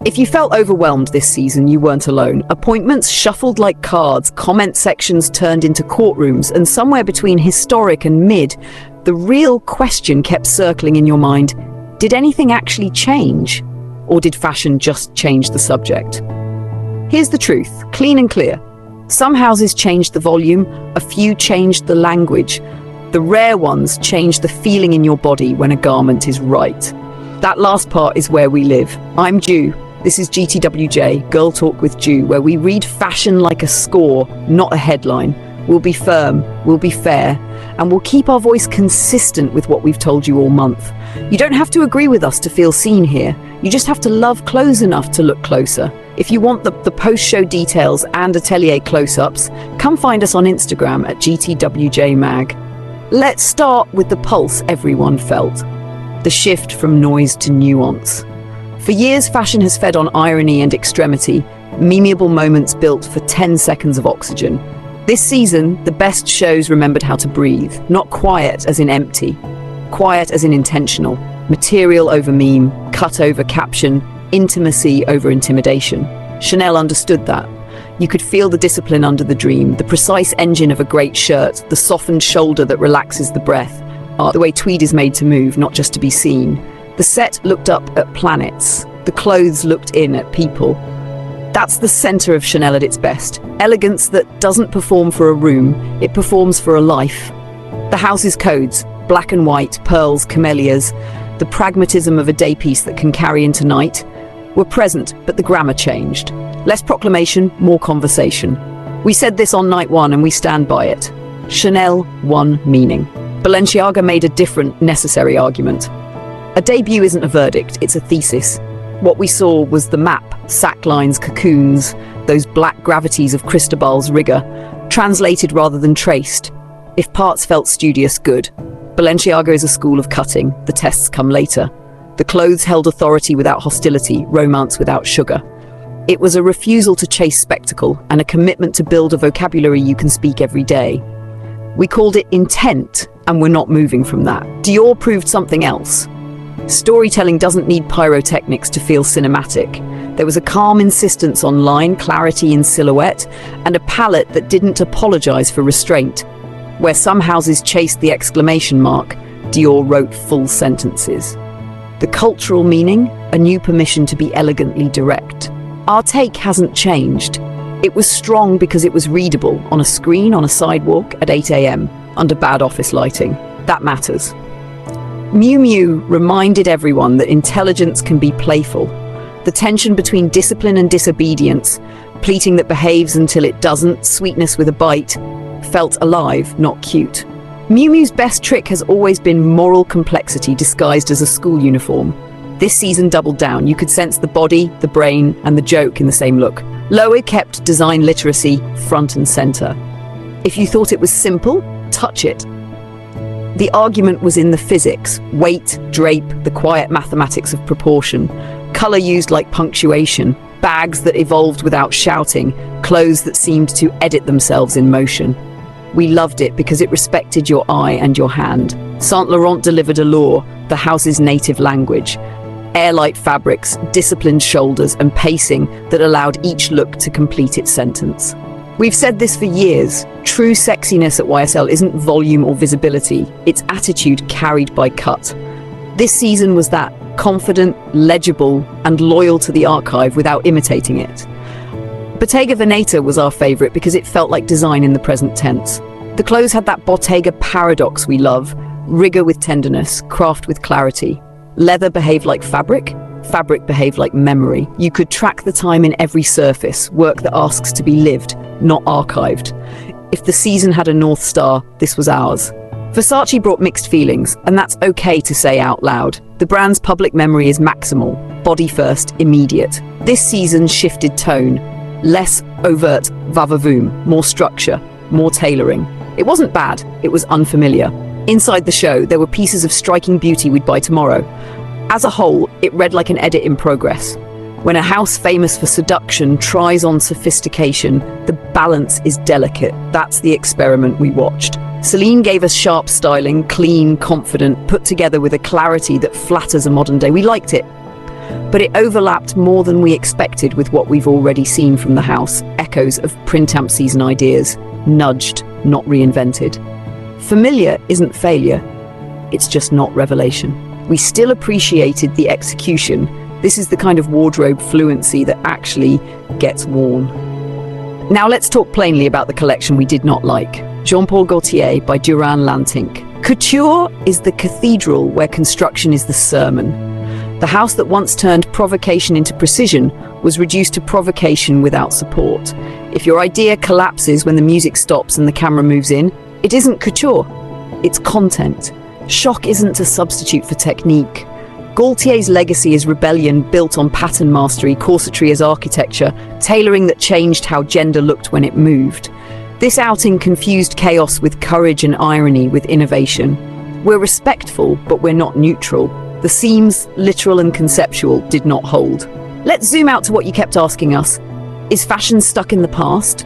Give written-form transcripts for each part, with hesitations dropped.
If you felt overwhelmed this season, you weren't alone. Appointments shuffled like cards, comment sections turned into courtrooms, and somewhere between historic and mid, the real question kept circling in your mind: did anything actually change? Or did fashion just change the subject? Here's the truth, clean and clear. Some houses changed the volume, a few changed the language. The rare ones changed the feeling in your body when a garment is right. That last part is where we live. I'm Ju. This is GTWJ, Girl Talk with Ju, where we read fashion like a score, not a headline. We'll be firm, we'll be fair, and we'll keep our voice consistent with what we've told you all month. You don't have to agree with us to feel seen here. You just have to love clothes enough to look closer. If you want the post-show details and atelier close-ups, come find us on Instagram at GTWJMag. Let's start with the pulse everyone felt. The shift from noise to nuance. For years, fashion has fed on irony and extremity, memeable moments built for 10 seconds of oxygen. This season, the best shows remembered how to breathe, not quiet as in empty, quiet as in intentional, material over meme, cut over caption, intimacy over intimidation. Chanel understood that. You could feel the discipline under the dream, the precise engine of a great shirt, the softened shoulder that relaxes the breath, the way tweed is made to move, not just to be seen. The set looked up at planets. The clothes looked in at people. That's the center of Chanel at its best. Elegance that doesn't perform for a room, it performs for a life. The house's codes, black and white, pearls, camellias, the pragmatism of a day piece that can carry into night, were present, but the grammar changed. Less proclamation, more conversation. We said this on night one and we stand by it. Chanel won meaning. Balenciaga made a different, necessary argument. A debut isn't a verdict, it's a thesis. What we saw was the map, sack lines, cocoons, those black gravities of Cristobal's rigor, translated rather than traced. If parts felt studious, good. Balenciaga is a school of cutting, the tests come later. The clothes held authority without hostility, romance without sugar. It was a refusal to chase spectacle and a commitment to build a vocabulary you can speak every day. We called it intent, and we're not moving from that. Dior proved something else. Storytelling doesn't need pyrotechnics to feel cinematic. There was a calm insistence on line, clarity in silhouette, and a palette that didn't apologize for restraint. Where some houses chased the exclamation mark, Dior wrote full sentences. The cultural meaning, a new permission to be elegantly direct. Our take hasn't changed. It was strong because it was readable, on a screen, on a sidewalk, at 8 a.m, under bad office lighting. That matters. Miu Miu reminded everyone that intelligence can be playful. The tension between discipline and disobedience, pleating that behaves until it doesn't, sweetness with a bite, felt alive, not cute. Miu Miu's best trick has always been moral complexity disguised as a school uniform. This season doubled down. You could sense the body, the brain, and the joke in the same look. Loewe kept design literacy front and center. If you thought it was simple, touch it. The argument was in the physics, weight, drape, the quiet mathematics of proportion, color used like punctuation, bags that evolved without shouting, clothes that seemed to edit themselves in motion. We loved it because it respected your eye and your hand. Saint Laurent delivered allure, the house's native language. Airlight fabrics, disciplined shoulders, and pacing that allowed each look to complete its sentence. We've said this for years. True sexiness at YSL isn't volume or visibility, it's attitude carried by cut. This season was that, confident, legible, and loyal to the archive without imitating it. Bottega Veneta was our favorite because it felt like design in the present tense. The clothes had that Bottega paradox we love, rigor with tenderness, craft with clarity. Leather behaved like fabric, fabric behaved like memory. You could track the time in every surface, work that asks to be lived, not archived. If the season had a North Star, this was ours. Versace brought mixed feelings, and that's okay to say out loud. The brand's public memory is maximal, body first, immediate. This season shifted tone, less overt va-va-voom, more structure, more tailoring. It wasn't bad, it was unfamiliar. Inside the show, there were pieces of striking beauty we'd buy tomorrow. As a whole, it read like an edit in progress. When a house famous for seduction tries on sophistication, the balance is delicate. That's the experiment we watched. Celine gave us sharp styling, clean, confident, put together with a clarity that flatters a modern day. We liked it. but it overlapped more than we expected with what we've already seen from the house, echoes of Printemps season ideas, nudged, not reinvented. Familiar isn't failure, it's just not revelation. We still appreciated the execution. This is the kind of wardrobe fluency that actually gets worn. Now let's talk plainly about the collection we did not like. Jean-Paul Gaultier by Durand Lantink. Couture is the cathedral where construction is the sermon. The house that once turned provocation into precision was reduced to provocation without support. If your idea collapses when the music stops and the camera moves in, it isn't couture, it's content. Shock isn't a substitute for technique. Gaultier's legacy is rebellion built on pattern mastery, corsetry as architecture, tailoring that changed how gender looked when it moved. This outing confused chaos with courage and irony with innovation. We're respectful, but we're not neutral. The seams, literal and conceptual, did not hold. Let's zoom out to what you kept asking us. Is fashion stuck in the past?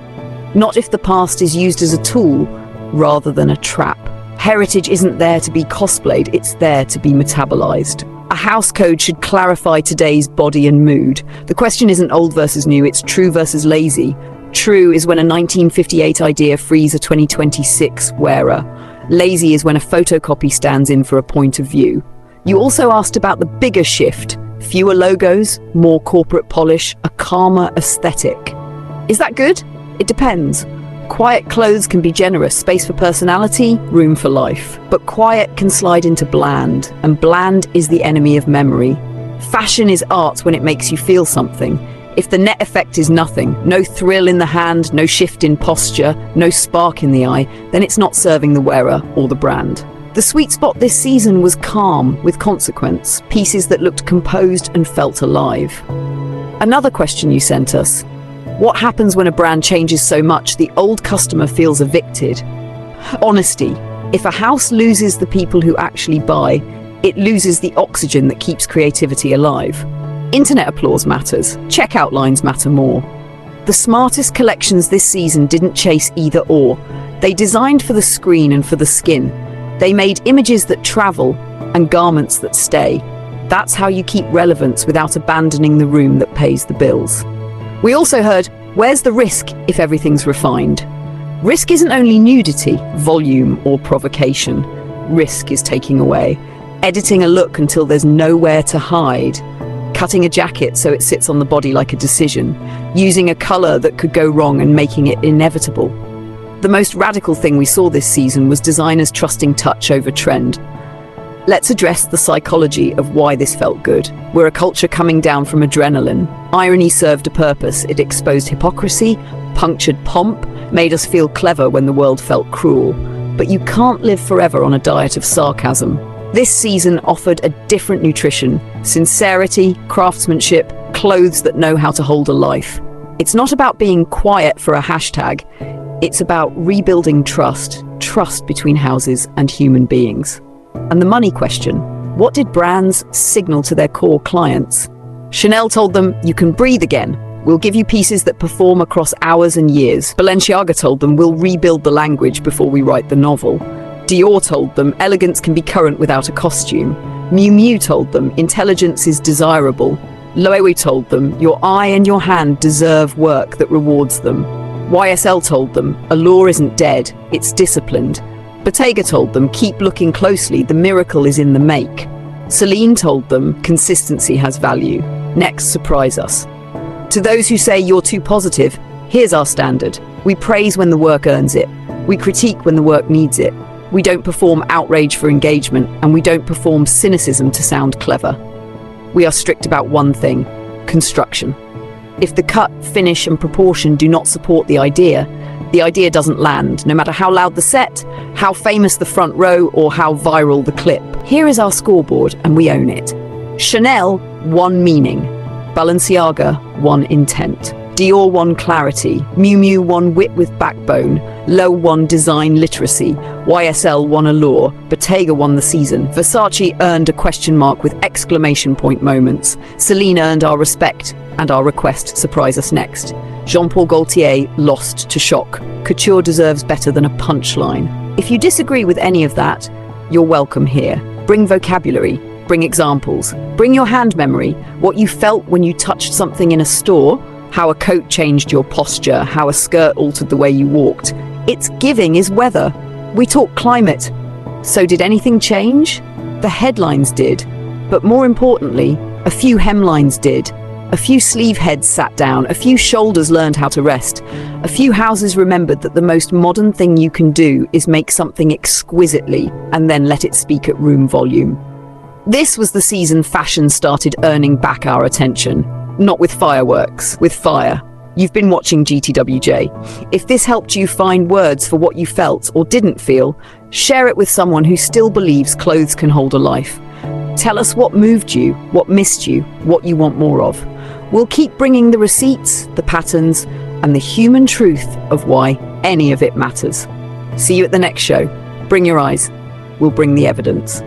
Not if the past is used as a tool rather than a trap. Heritage isn't there to be cosplayed, it's there to be metabolized. A house code should clarify today's body and mood. The question isn't old versus new, it's true versus lazy. True is when a 1958 idea frees a 2026 wearer. Lazy is when a photocopy stands in for a point of view. You also asked about the bigger shift. Fewer logos, more corporate polish, a calmer aesthetic. Is that good? It depends. Quiet clothes can be generous, space for personality, room for life. But quiet can slide into bland, and bland is the enemy of memory. Fashion is art when it makes you feel something. If the net effect is nothing, no thrill in the hand, no shift in posture, no spark in the eye, then it's not serving the wearer or the brand. The sweet spot this season was calm, with consequence, pieces that looked composed and felt alive. Another question you sent us. What happens when a brand changes so much the old customer feels evicted? Honesty. If a house loses the people who actually buy, it loses the oxygen that keeps creativity alive. Internet applause matters, checkout lines matter more. The smartest collections this season didn't chase either or. They designed for the screen and for the skin. They made images that travel and garments that stay. That's how you keep relevance without abandoning the room that pays the bills. We also heard, where's the risk if everything's refined? Risk isn't only nudity, volume, or provocation. Risk is taking away, editing a look until there's nowhere to hide, cutting a jacket so it sits on the body like a decision, using a color that could go wrong and making it inevitable. The most radical thing we saw this season was designers trusting touch over trend. Let's address the psychology of why this felt good. We're a culture coming down from adrenaline. Irony served a purpose. It exposed hypocrisy, punctured pomp, made us feel clever when the world felt cruel. But you can't live forever on a diet of sarcasm. This season offered a different nutrition: sincerity, craftsmanship, clothes that know how to hold a life. It's not about being quiet for a hashtag. It's about rebuilding trust between houses and human beings. And the money question: what did brands signal to their core clients? Chanel told them, you can breathe again. We'll give you pieces that perform across hours and years. Balenciaga told them, we'll rebuild the language before we write the novel. Dior told them, elegance can be current without a costume. Miu Miu told them, intelligence is desirable. Loewe told them, your eye and your hand deserve work that rewards them. YSL told them, allure isn't dead, it's disciplined. Bottega told them, keep looking closely, the miracle is in the make. Celine told them, consistency has value. Next, surprise us. To those who say you're too positive, here's our standard. We praise when the work earns it. We critique when the work needs it. We don't perform outrage for engagement, and we don't perform cynicism to sound clever. We are strict about one thing: construction. If the cut, finish, and proportion do not support the idea doesn't land, no matter how loud the set, how famous the front row, or how viral the clip. Here is our scoreboard, and we own it. Chanel, one meaning. Balenciaga, one intent. Dior, one clarity. Miu Miu, one wit with backbone. Loewe, one design literacy. YSL, one allure. Bottega won the season. Versace earned a question mark with exclamation point moments. Celine earned our respect, and our request: surprise us next. Jean-Paul Gaultier lost to shock. Couture deserves better than a punchline. If you disagree with any of that, you're welcome here. Bring vocabulary, Bring examples. Bring your hand memory, what you felt when you touched something in a store, how a coat changed your posture, how a skirt altered the way you walked. It's giving is weather. We talk climate. So did anything change? The headlines did. But more importantly, a few hemlines did. A few sleeve heads sat down, a few shoulders learned how to rest. A few houses remembered that the most modern thing you can do is make something exquisitely and then let it speak at room volume. This was the season fashion started earning back our attention. Not with fireworks, with fire. You've been watching GTWJ. If this helped you find words for what you felt or didn't feel, share it with someone who still believes clothes can hold a life. Tell us what moved you, what missed you, what you want more of. We'll keep bringing the receipts, the patterns, and the human truth of why any of it matters. See you at the next show. Bring your eyes. We'll bring the evidence.